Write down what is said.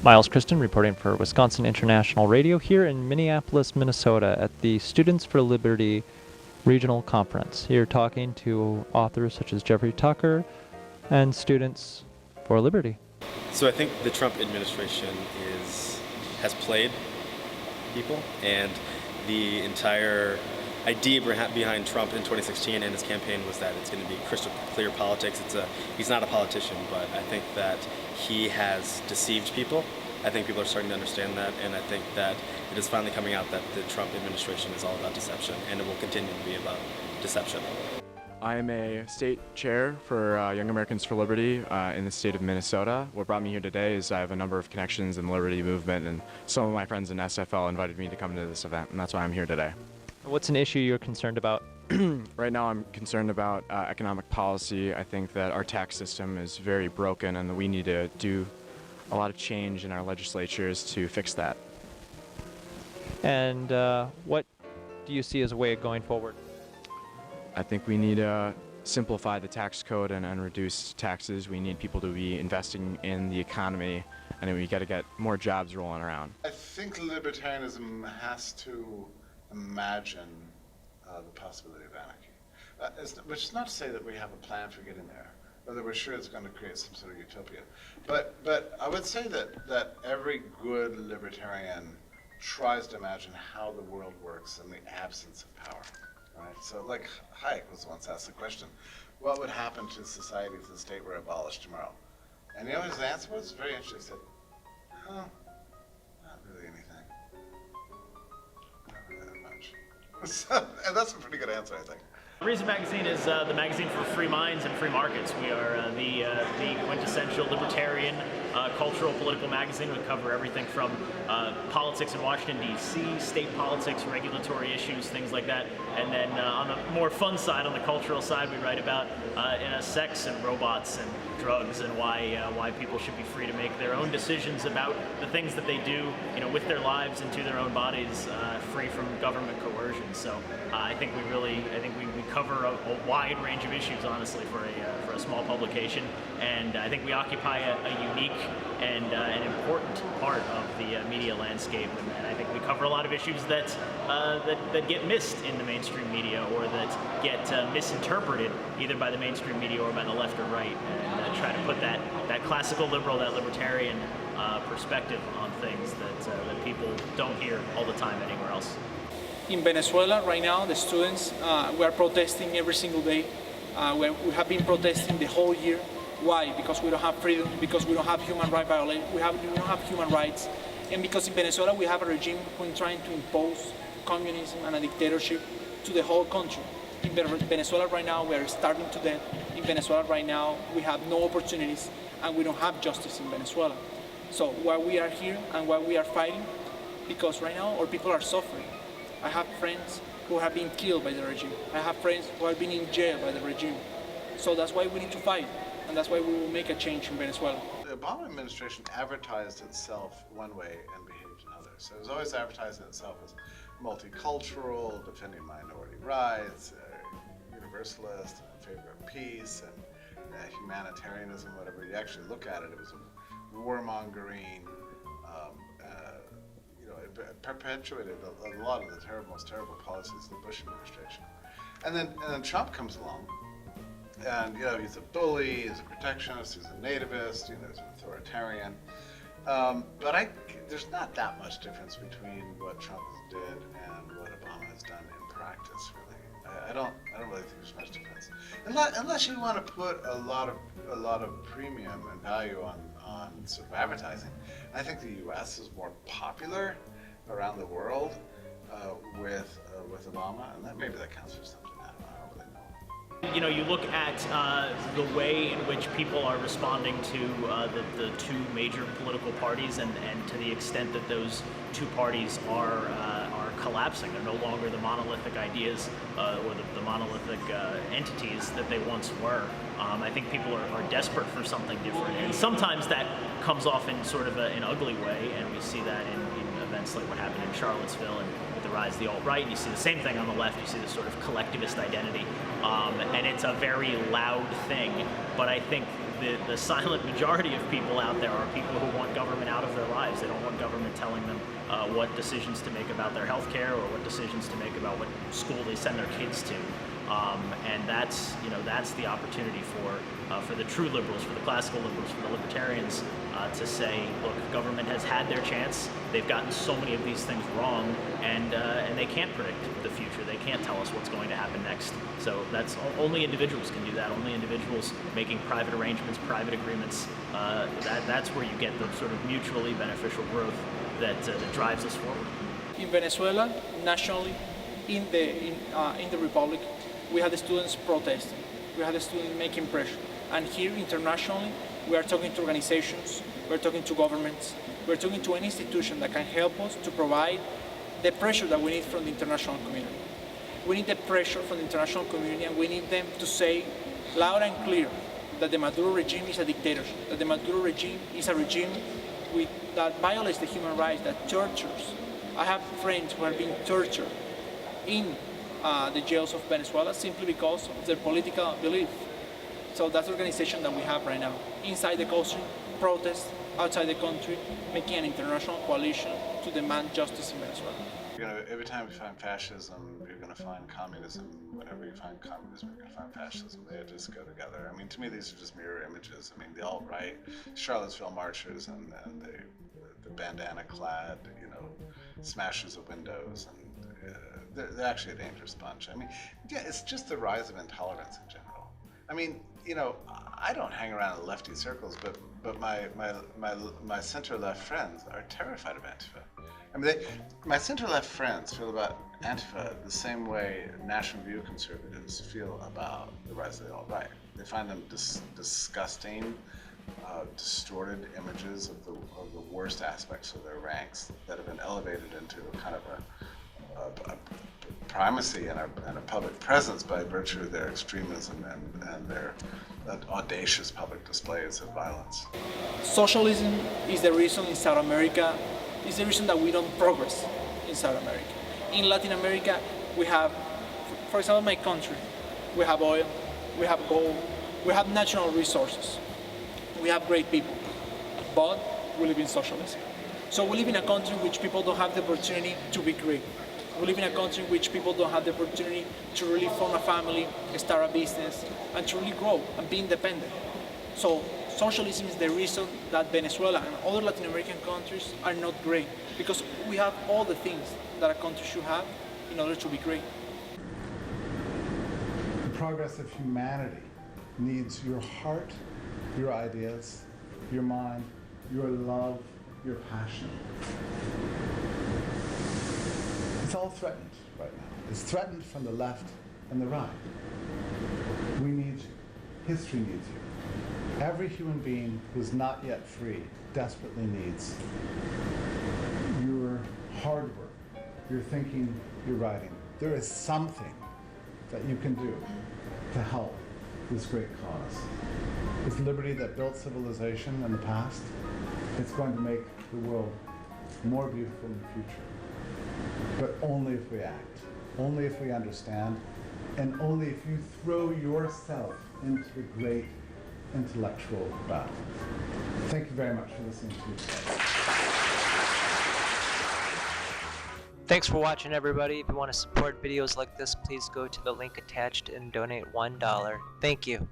Miles Kristen reporting for Wisconsin International Radio here in Minneapolis, Minnesota at the Students for Liberty Regional Conference. Here talking to authors such as Jeffrey Tucker and Students for Liberty. So I think the Trump administration has played people, and the entire idea behind Trump in 2016 and his campaign was that it's going to be crystal clear politics. He's not a politician, but I think that he has deceived people. I think people are starting to understand that, and I think that it is finally coming out that the Trump administration is all about deception, and it will continue to be about deception. I am a state chair for Young Americans for Liberty in the state of Minnesota. What brought me here today is I have a number of connections in the Liberty movement, and some of my friends in SFL invited me to come to this event, and that's why I'm here today. What's an issue you're concerned about? Right now I'm concerned about economic policy. I think that our tax system is very broken and that we need to do a lot of change in our legislatures to fix that. And what do you see as a way of going forward? I think we need to simplify the tax code and reduce taxes. We need people to be investing in the economy, and we got to get more jobs rolling around. I think libertarianism has to imagine the possibility of anarchy, which is not to say that we have a plan for getting there, or that we're sure it's going to create some sort of utopia. But I would say that every good libertarian tries to imagine how the world works in the absence of power. Right? So, like Hayek was once asked the question, what would happen to society if the state were abolished tomorrow? And you know his answer was very interesting. He said, not really anything. Not really that much. So, and that's a pretty good answer, I think. Reason Magazine is the magazine for free minds and free markets. We are the quintessential libertarian cultural political magazine. We cover everything from politics in Washington, D.C., state politics, regulatory issues, things like that. And then on the more fun side, on the cultural side, we write about sex and robots and drugs and why people should be free to make their own decisions about the things that they do, with their lives and to their own bodies, free from government coercion. So I think we cover a wide range of issues, honestly, for a small publication, and I think we occupy a unique and an important part of the media landscape, and I think we cover a lot of issues that get missed in the mainstream media, or that get misinterpreted either by the mainstream media or by the left or right, and try to put that classical liberal, that libertarian perspective on things that people don't hear all the time anywhere else. In Venezuela right now, the students, we are protesting every single day. We have been protesting the whole year. Why? Because we don't have freedom, because we don't have human rights violations, we don't have human rights, and because in Venezuela we have a regime who is trying to impose communism and a dictatorship to the whole country. In Venezuela right now we are starving to death. In Venezuela right now we have no opportunities, and we don't have justice in Venezuela. So why we are here and why we are fighting? Because right now our people are suffering. I have friends who have been killed by the regime. I have friends who have been in jail by the regime. So that's why we need to fight, and that's why we will make a change in Venezuela. The Obama administration advertised itself one way and behaved another. So it was always advertising itself as multicultural, defending minority rights, universalist, in favor of peace, and humanitarianism, whatever you actually look at it, it was warmongering. It perpetuated a lot of the most terrible policies of the Bush administration. And then Trump comes along, and he's a bully, he's a protectionist, he's a nativist, he's an authoritarian. But there's not that much difference between what Trump did and what Obama has done in practice, really. I don't really think there's much difference, unless you want to put a lot of premium and value on sort of advertising. I think the U.S. is more popular around the world with Obama, and maybe that counts for something. I don't really know. You look at the way in which people are responding to the two major political parties, and to the extent that those two parties are collapsing. They're no longer the monolithic ideas or the monolithic entities that they once were. I think people are desperate for something different, and sometimes that comes off in sort of an ugly way, and we see that in events like what happened in Charlottesville and with the rise of the alt-right. And you see the same thing on the left. You see this sort of collectivist identity, and it's a very loud thing. But I think the silent majority of people out there are people who want government out of their lives. They don't want government telling them what decisions to make about their health care or what decisions to make about what school they send their kids to. And that's the opportunity for the true liberals, for the classical liberals, for the libertarians to say, look, government has had their chance. They've gotten so many of these things wrong, and they can't predict the future. They can't tell us what's going to happen next. So that's only individuals can do that. Only individuals making private arrangements, private agreements. That's where you get the sort of mutually beneficial growth that drives us forward. In Venezuela, nationally, in the Republic, we had the students protesting. We had the students making pressure. And here internationally, we are talking to organizations, we're talking to governments, we're talking to any institution that can help us to provide the pressure that we need from the international community. We need the pressure from the international community, and we need them to say loud and clear that the Maduro regime is a dictatorship, that the Maduro regime is a regime that violates the human rights, that tortures. I have friends who are being tortured in the jails of Venezuela simply because of their political belief. So that's the organization that we have right now. Inside the country, protest. Outside the country, making an international coalition to demand justice in Venezuela. Every time we find fascism, you're going to find communism. Whenever you find communism, you're going to find fascism. They just go together. I mean, to me, these are just mirror images. I mean, the alt-right, Charlottesville marchers, and the bandana-clad, smashers of windows, and they're actually a dangerous bunch. I mean, yeah, it's just the rise of intolerance in general. I mean, I don't hang around in lefty circles, but my center-left friends are terrified of Antifa. I mean, my center-left friends feel about Antifa the same way National View conservatives feel about the rise of the alt-right. They find them disgusting, distorted images of the worst aspects of their ranks that have been elevated into kind of a primacy and a public presence by virtue of their extremism and their audacious public displays of violence. Socialism is the reason in South America, is the reason that we don't progress in South America. In Latin America, we have, for example, my country, we have oil, we have gold, we have natural resources, we have great people, but we live in socialism. So we live in a country in which people don't have the opportunity to be great. We live in a country in which people don't have the opportunity to really form a family, start a business, and to really grow and be independent. So socialism is the reason that Venezuela and other Latin American countries are not great, because we have all the things that a country should have in order to be great. The progress of humanity needs your heart, your ideas, your mind, your love, your passion. It's all threatened right now. It's threatened from the left and the right. We need you. History needs you. Every human being who's not yet free desperately needs your hard work, your thinking, your writing. There is something that you can do to help this great cause. It's liberty that built civilization in the past. It's going to make the world more beautiful in the future. But only if we act, only if we understand, and only if you throw yourself into the great intellectual battle. Thank you very much for listening to me today. Thanks for watching, everybody. If you want to support videos like this, please go to the link attached and donate $1. Thank you.